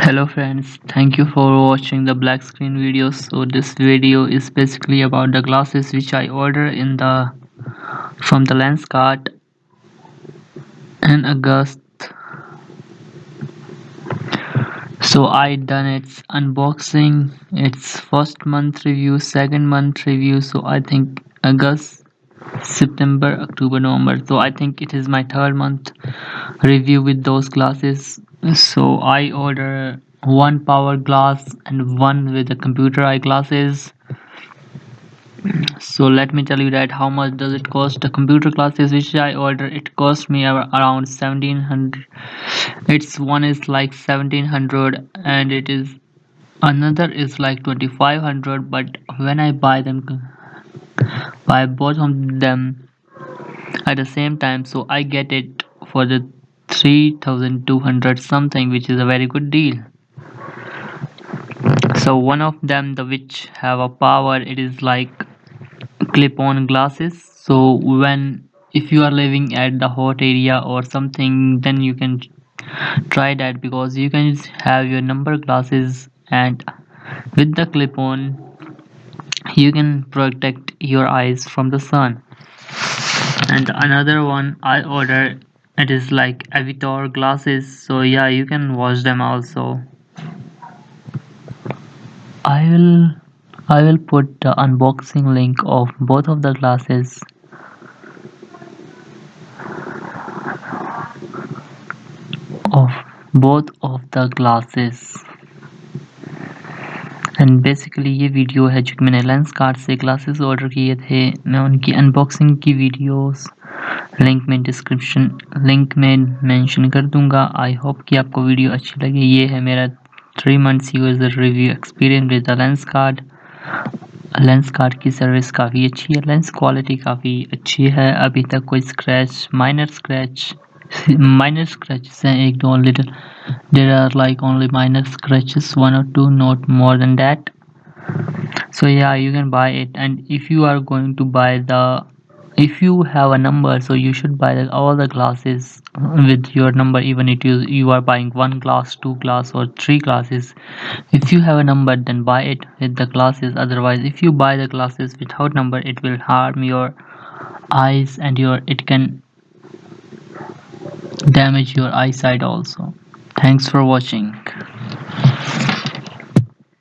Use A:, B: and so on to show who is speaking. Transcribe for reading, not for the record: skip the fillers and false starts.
A: Hello friends, thank you for watching the black screen video. So this video is basically about the glasses which I ordered from the Lenskart in August. So I done its unboxing, its first month review, second month review. So I think August, September, October, November. So I think it is my third month review with those glasses. So I order one power glass and one with the computer eye glasses. So let me tell you that how much does it cost. The computer glasses which I ordered, it cost me around 1700. Its one is like 1700 and it is another is like 2500, but when I buy both of them at the same time, so I get it for the 3200 something, which is a very good deal. So one of them, the which have a power, it is like clip-on glasses. So when if you are living at the hot area or something, then you can try that, because you can have your number glasses and with the clip-on you can protect your eyes from the sun. And another one I ordered, it is like Aviator glasses, so yeah, you can watch them also. I will I will put the unboxing link of both of the glasses of both of the glasses and basically ये video है जो कि मैंने Lenskart से glasses order किए थे। मैं उनकी अनबॉक्सिंग की वीडियोस लिंक में मेंशन कर दूंगा। आई होप कि आपको वीडियो अच्छी लगी। ये है मेरा 3 months user review experience with the Lenskart. Lenskart की सर्विस काफ़ी अच्छी है, लेंस क्वालिटी काफ़ी अच्छी है। अभी तक कोई minor scratches हैं, एक दो little, there are like only minor scratches, 1 or 2, not more than that. So yeah, you can buy it, and if you are going to buy if you have a number, so you should buy all the glasses with your number, even if you are buying 1 glass, 2 glass or 3 glasses. If you have a number, then buy it with the glasses. Otherwise, if you buy the glasses without number, it will harm your eyes and it can damage your eyesight also. Thanks for watching.